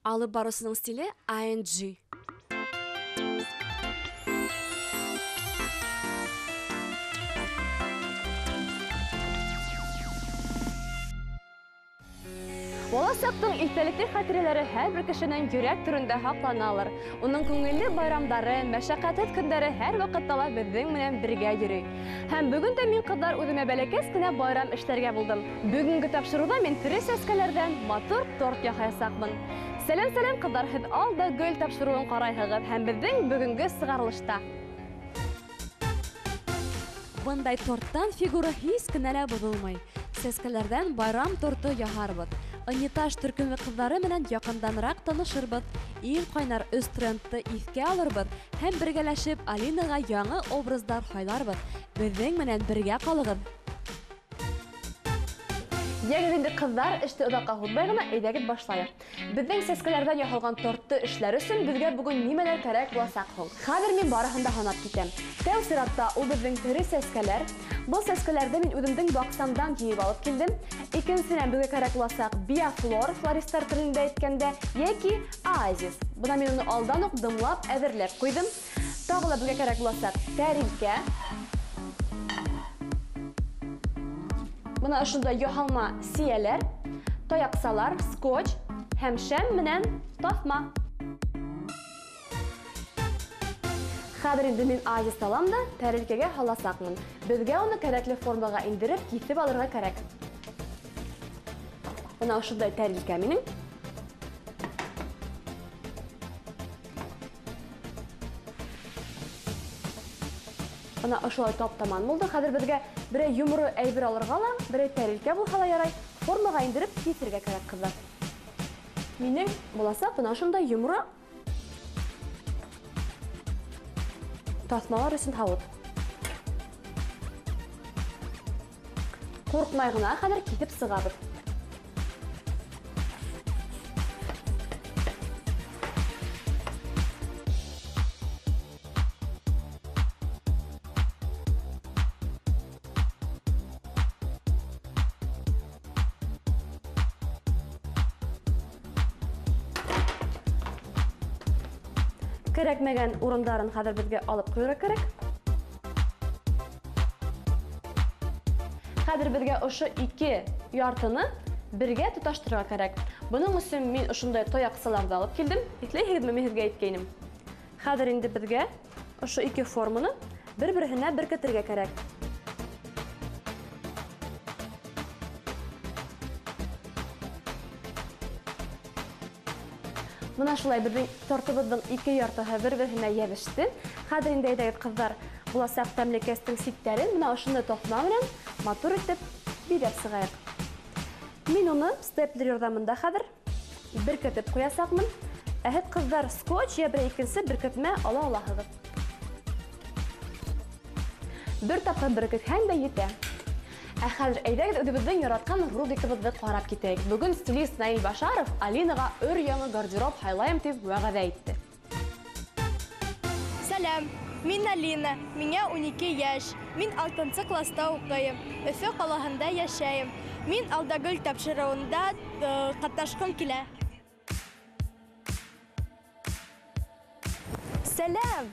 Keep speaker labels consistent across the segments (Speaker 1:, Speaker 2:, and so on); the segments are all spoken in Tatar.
Speaker 1: Алып барысының стиле ing.
Speaker 2: Болашақтың истәлекле хатирәләре һәр кешенең йөрәк түрендә һакланалар. Уның күңелле байрамдары, мәшәкатьле көндәре һәр вакытта безнең белән бергә йөри. Һәм бүген дә мин кызлар үземә бәләкәс кенә байрам эшләргә булдым. Бүгенге тапшыруда мин тере сәскәләрдән матур торт ясаячакмын. Сәлам кызлар, һез алда гөл тапшыруын карайсыз һәм безнең бүгенге сыгарылышта.
Speaker 1: Бындай торттан фигура һис кенә бозылмый. Сәскәләрдән байрам торты яһарбыз. Унитаж төркеме кызлары менән якынданрак танышырбыз. Иң кайнар үз трендты искә алырбыз һәм бергәләшеп Алинага яңа образдар хайларбыз. Безнең менән бергә калыгыз.
Speaker 2: Ягез инде кызлар, эште озакка һутмай гына әйдәгез башлайык. Безнең сәскәләрдән яһалган тортты эшләр өчен безгә бүген нимәләр кирәк булачак соң? Хәзер мин барыһын да санап китәм. Тәү сыйратта ул безнең тере сәскәләр. Бу сәскәләрдә мин үземнең баксамдан җыеп алып килдем. Икенчесенә безгә кирәк булачак биофлор, флористар телендә әйткәндә, яки оазис. Бuna мин уны алдан ук дымлап әзерләп куйдым. Тагы да безгә кирәк булачак тәрилкә. Бuna ошондай яһалма сияләр, таяксалар, скотч һәм шәм менән тасма. Хәзер инде мин оазис алам да тәрилкәгә һаласакмын. Безгә уны кирәкле формага индереп, кисеп алырга кирәк. Бuna ошондай тәрилкә минем. Бuna ошолай таптаман булды. Хәзер безгә берәй йомры әйбер алырга ла, берәй тәрилкә булса да ярай, формага индереп кисергә кирәк кызлар. Минем буласа бuna ошондай йомры тасмалар өчен һавыт. Куркмай гына хәзер китеп сыгабыз. Кирәкмәгән урындарын хәзер безгә алып куярга кирәк. Хәзер безгә ошо ике яртыны бергә тоташтырырга кирәк. Буның өчен мин ошондай таяксаларды алып килдем. Итләйһезме, мин сезгә әйткәйнем. Хәзер инде безгә ошо ике форманы бер-беренә беркетергә кирәк. Мына шулай безнең тортыбызның ике яртыһы бер-беренә ябышты. Хәзер инде әйдәгез кызлар, булачак тәмлекәстең ситтәрен менә ошондай тасма белән матур итеп биреп сыгайык. Мин уны степлер ярдәмендә хәзер беркетеп куясакмын. Һез кызлар скотч я бер икенче беркетмә ала аласыз. Бер тапкыр беркетһәң дә җитә. Хәзер әйдәгез үзебезнең яраткан рубрикабызны карап китәйек. Бүген стилист Наил Башаров Алинага өр-яңа гардероб хайлайм дип вәгъдә итте.
Speaker 3: Сәлам, мин Алина, миңа 12 яшь. Мин 6-нчы класста укыйм. Өфө калаһында яшәйм. Мин алда гөл тапшыруында катнашкым килә. Сәлам.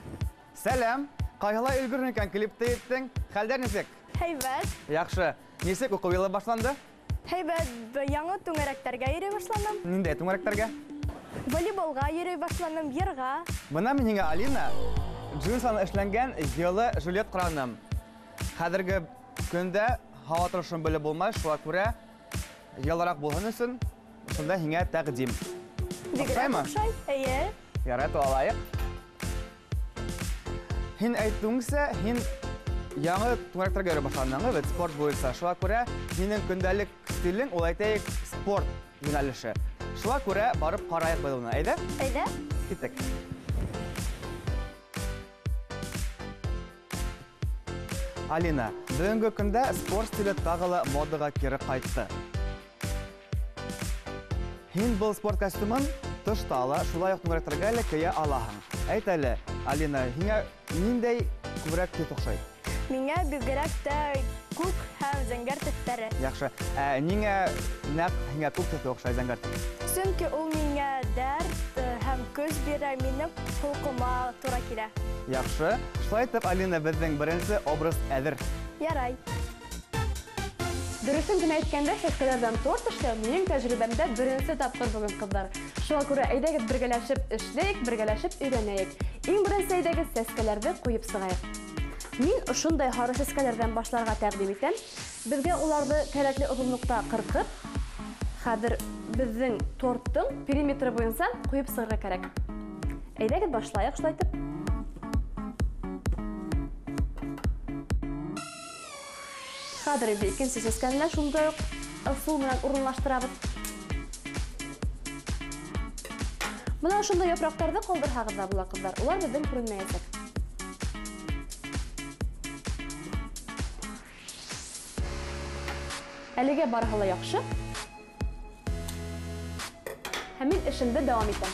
Speaker 4: Сәлам. Кайһылай өлгерен икән клипта еттең? Хәлдәр нисек?
Speaker 3: Һәйбәт.
Speaker 4: Яхшы. Нисек уку елы башланды?
Speaker 3: Һәйбәт, яңа түңәрәктәргә йөри башланым.
Speaker 4: Ниндәй түңәрәктәргә?
Speaker 3: Волейболга йөри башланым, йырга.
Speaker 4: Бына мин һиңа Алина, джинсан эшләнгән йылы жилет кыраным. Хәзерге көндә һава торышын белеп булмай, шуңа күрә йылырак булһын өчен шунда һиңа тәкъдим.
Speaker 3: Бигрәк охшай. Әйе.
Speaker 4: Ярат алайык. Һин әйттеңсә, һин яңа түңәрәктәргә йөри башландың бит спорт буенча. Шуңа күрә һинең көндәлек стилең ул әйтәйек спорт юнәлеше. Шуңа күрә барып карайык бит уны, әйдә?
Speaker 3: Әйдә.
Speaker 4: Киттек. Алина, бүгенге көндә спорт стиле тагыла модага кире кайтты. Һин был спорт костюмын тышта ала, шулай ук түңәрәктәргә лә кия алаһың. Әйт әле, Алина, һиңа ниндәй күбрәк кит охшай?
Speaker 3: Миңа бигрәк тә күк һәм зәңгәр төстәре.
Speaker 4: Яхшы. Ниңә нәкъ һиңа күк төсле охшай зәңгәр?
Speaker 3: Чөнки ул миңа дәр көз бирә, минем холкыма тура килә.
Speaker 4: Яхшы. Шулай итеп, Алина, безнең беренче образ әзер.
Speaker 3: Ярай.
Speaker 2: Дөресен генә әйткәндә, сәскәләрдән торт эшләү минең тәҗрибәмдә беренче тапкыр бүген, кызлар. Шуңа күрә әйдәгез бергәләшеп эшләйек, бергәләшеп өйрәнәйек. Иң беренче әйдәгез сәскәләрне куеп сыгаек. Мин шундай хары сәскәләрдән башларга тәкъдим итәм. Безгә уларны кәрәкле озынлыкта кыркып, хәзер безнең торттың периметры буенча куеп сыгарга кирәк. Әйдәгез башлаек, шулай итеп. Хәзер инде икенче сәскәне шундай ук ысул менән урынлаштырабыз. Менә шундай япрактарны калдырһагыз да була, кызлар. Улар бездән күренмәячәк. Әлегә барыһы ла яхшы. Һәм мин эшемдә дәвам итәм.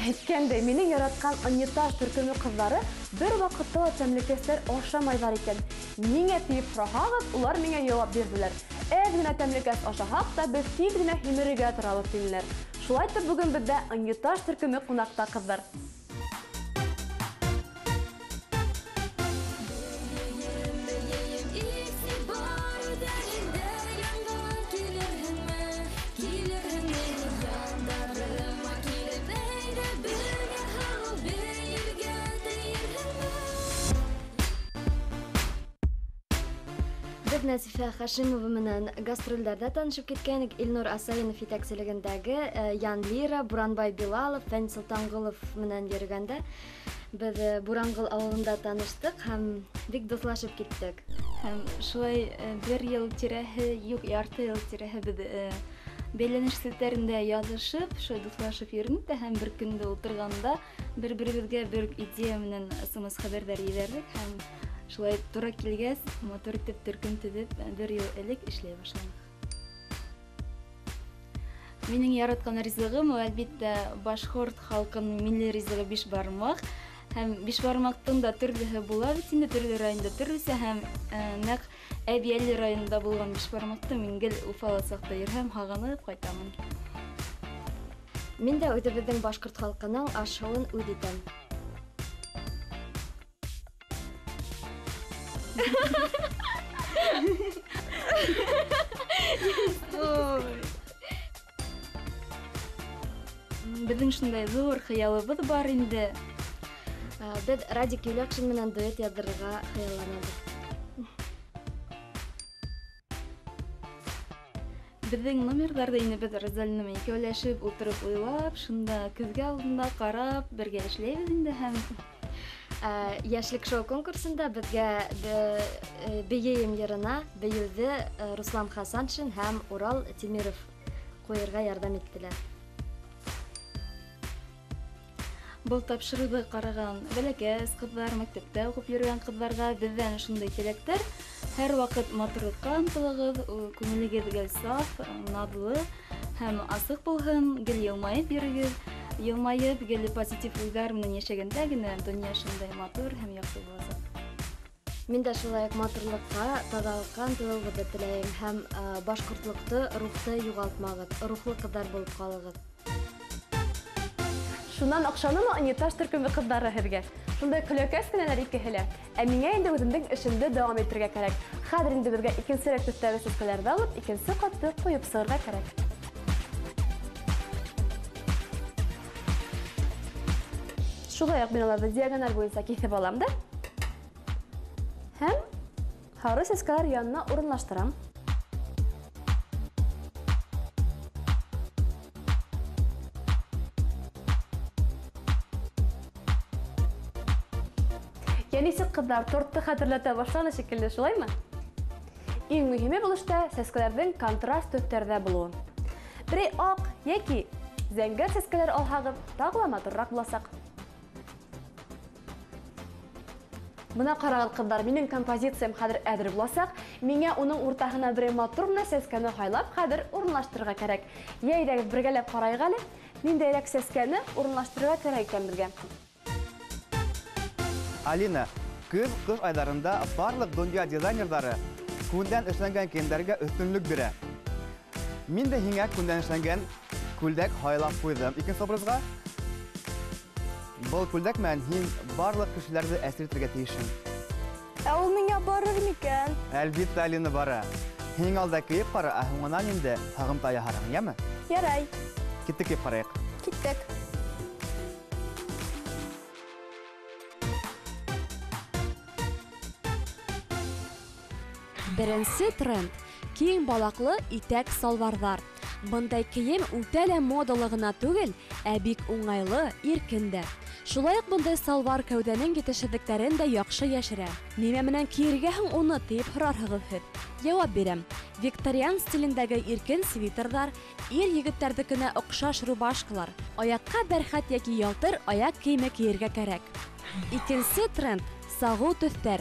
Speaker 2: Әйткәндәй, минең яраткан унитаз төркеме кызлары бер вакытта тәмлекәсләр ашамайлар икән. Миңа тиеп сораһагыз, улар миңа җавап бирделәр. Әз генә тәмлекәс ашаһак та, без тиз генә һимерергә торабыз диләр. Шулай итеп, бүген бездә унитаз төркеме кунакта, кызлар.
Speaker 5: Нәзифә Хашимова менән гастрольдәрдә танышып киткәнек. Илнур Асаинов итәкчелегендәге Ян Лира, Буранбай Билалов, Фән Солтангулов менән йөргәндә без Бурангыл авылында таныштык һәм бик дуслашып киттек.
Speaker 6: Һәм шулай бер ел тирәһе, юк, ярты ел тирәһе без бәйләнеш селтәрендә язышып, шулай дуслашып йөрдек тә һәм бер көндә утырганда бер-беребезгә бер идея менән смс хәбәрдар җибәрдек һәм шулай туры килгәс, мотор итеп төркем төзеп, бер ел элек эшләй башладык. Минең яраткан ризыгым, әлбәттә, башкорт халкының милли ризыгы бишбармак. Һәм бишбармактың да төрлеһе була, бит инде төрле районда төрлесе һәм нәкъ Әбиәле районында булган бишбармакты мин гел Уфаласакта йөрһәм, һагынып кайтамын.
Speaker 5: Мин дә үзебезнең башкорт халкының ашавын үз итәм.
Speaker 6: Безнең шундай зур хыялыбыз бар инде.
Speaker 5: Без Радик Юлякшин менән дуэт яздырырга хыялланабыз.
Speaker 6: Безнең номерларда инде без Розалина менән икәүләшеп утырып уйлап, шунда көзгә алдында карап, бергә эшләйбез инде һәм
Speaker 5: Яшлык шоу конкурсында безгә бейем ярына бейеүҙе Руслан Хасаншин һәм Урал Тимиров куйырга ярдәм иттеләр.
Speaker 6: Был тапшырыуҙы ҡараған бәләкәс ҡыҙҙар, мәктәптә уҡып йөрөгән ҡыҙҙарға беҙҙән шундай теләктәр. Һәр ваҡыт матурлыҡҡа ынтылығыҙ, күңелегеҙ гел саф, наҙлы һәм асыҡ булһын, гел йылмайып йөрөгөҙ. Йылмайып, гел позитив уйҙар менән йәшәгәндә генә донъя шундай матур һәм яҡшы буласаҡ.
Speaker 5: Мин дә шулай уҡ матурлыҡҡа, таҙалыҡҡа ынтылыуығыҙҙы теләйем һәм башҡортлыҡты, рухты юғалтмағыҙ, рухлы ҡыҙҙар булып ҡалығыҙ.
Speaker 2: Шунан оҡшанымы унитаз төркөмө ҡыҙҙары һеҙгә? Шундай көләкәс кенәләр икеһе лә. Ә миңә инде үҙемдең эшемде дауам итергә кәрәк. Хәҙер инде беҙгә икенсе рәкәттәге сәскәләрҙе алып, икенсе ҡатты ҡуйып сығырға кәрәк. Шулай уҡ мин уларҙы диагональ буйынса киҫеп алам да. Һәм һары сәскәләр янына урынлаштырам. Нисек ҡыҙҙар тортты хәтерләтә башланы шикелле, шулаймы? Иң мөһиме был эштә сәскәләрҙең контраст төҫтәрҙә булыуы. Берәй аҡ йәки зәңгәр сәскәләр алһағыҙ, тағы ла матурыраҡ буласаҡ. Бына ҡарағыҙ, ҡыҙҙар, минең композициям хәҙер әҙер буласаҡ. Миңә уның уртаһына берәй матур гына сәскәне һайлап, хәҙер урынлаштырырға кәрәк. Йәйҙәгеҙ бергәләп ҡарайыҡ әле, ниндәйерәк сәскәне урынлаштырырға кәрәк икән беҙгә.
Speaker 4: Алина, көҙ-ҡыш айҙарында барлыҡ донъя дизайнерҙары күндән эшләнгән киемнәргә өстенлек бирә. Мин дә һиңа күндән эшләнгән күлдәк хайлап куйдым. Икенче образга был күлдәк менән һин барлык кешеләрне әсир итәргә тиешсең.
Speaker 3: Ә ул миңа барыр микән?
Speaker 4: Әлбиттә, Алина бара. Һиң алда киеп кара, ә һуңынан инде һагымта яһарың, яме?
Speaker 3: Ярай,
Speaker 4: Киттек киеп карыйк.
Speaker 3: киттек.
Speaker 1: Беренче тренд – киң балаклы итәк салбарлар. Бындай кием үтәлә модалы гына түгел, ә бик уңайлы, иркен дә. Шулай ук бындай салбар кәүдәнең җитешсезлекләрен дә яхшы яшерә. Нимә менән киергә һәм уны тиеп һорарһығыз һез? Җавап бирәм. Викториан стилендәге иркен свитерлар, ир-егетләрдекенә охшаш рубашкалар, аякка бәрхәт яки ялтыр аяк киеме киергә кирәк. Икенче тренд – сагу төстәр.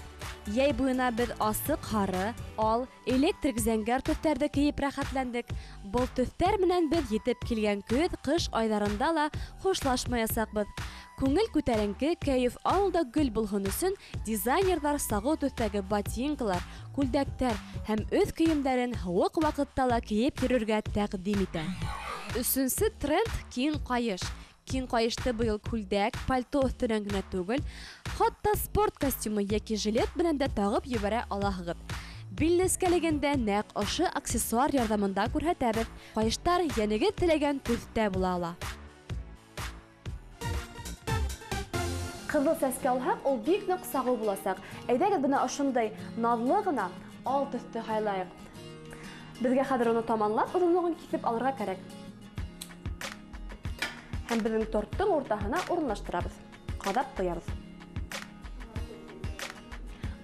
Speaker 1: Яй буена без асык хары, ал, электрик зәңгәр төстәрде киеп рәхәтләндек. Был төстәр менән без җитеп килгән көз, кыш айларында ла хушлашмаячакбыз. Күңел күтәренке, кәеф алда гөл булган өчен дизайнерлар сагу төстәге ботинкалар, күлдәктәр һәм үз киемнәрен һуык вакытта ла киеп йөрергә тәкъдим итә. Өченче тренд – киң каеш. Киң каешты быел күлдәк, пальто өстеннән генә түгел, хатта спорт костюмы яки жилет белән дә тагып җибәрә алаһыгыз. Билне эскәлегендә нәкъ ошы аксессуар ярдәмендә күрһәтәбез. Каештар янегез теләгән төстә була ала.
Speaker 2: Кызыл сәскә алһак, ул бик нык сагу буласак. Әйдәгез бына ошындай надлы гына ал төсте хайлайык. Безгә хәзер уны таманлап озынлыгын кисеп алырга кирәк. Һәм безнең торттың уртаһына урынлаштырабыз. Кадап куябыз.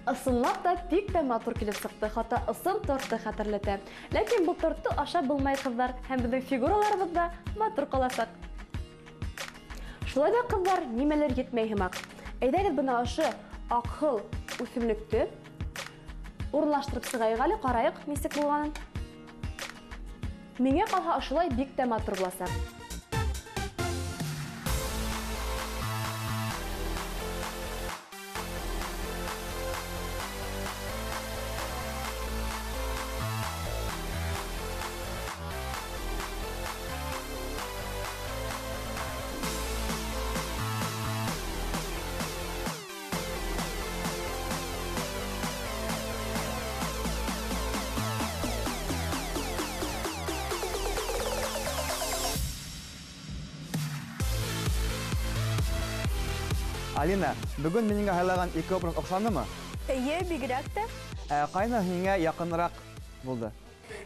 Speaker 2: Ысынлап та бик тә матур килеп сыкты, хата ысын тортты хәтерләтә. Ләкин бу тортты ашап булмай кызлар, һәм безнең фигураларыбыз да матур каласак. Шулай да кызлар, нимәләр җитмәй һымак. Әйдәгез бына ошы акыл үсемлекте урынлаштырып сыгайык әле, карайык нисек булганын. Миңа калһа ошылай бик тә матур буласак.
Speaker 4: Алина, бүген миңа хайлаган ике образ охшанымы?
Speaker 3: Әйе, бигрәк тә.
Speaker 4: Кайны һиңа якынрак булды?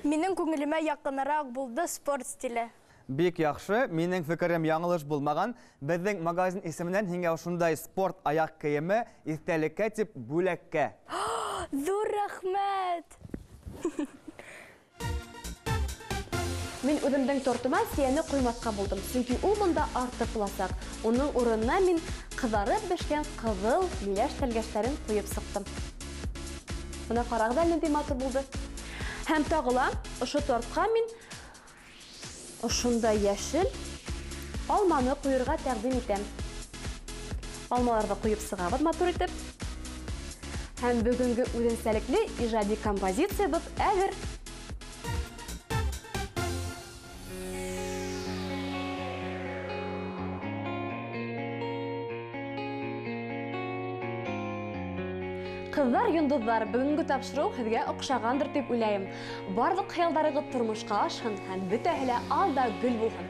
Speaker 3: Минең күңелемә якынрак булды спорт стиле.
Speaker 4: Бик яхшы, минең фикерем яңылыш булмаган. Безнең магазин исеменнән һиңа шундай спорт аяк киеме истәлеккә дип бүләккә.
Speaker 3: Зур рәхмәт.
Speaker 2: Мин үземнең тортыма сияне куймаска булдым, чөнки ул монда артык буласак. Уның урынына мин кызарып бешкән кызыл миләш тәлгәшләрен куеп сыктым. Моны карагыз әле нинди матур булды. Һәм тагыла, ошо тортка мин ошондай яшел алманы куярга тәкъдим итәм. Алмаларны куеп сыгабыз матур итеп. Һәм бүгенге үзенчәлекле иҗади композициябыз әзер. Кызлар, йондызлар, бүгенге тапшыру һезгә охшагандыр дип уйлайм. Барлык хыялдарыгыз тормышка ашһын һәм бөтәһе лә алда гөл булһын.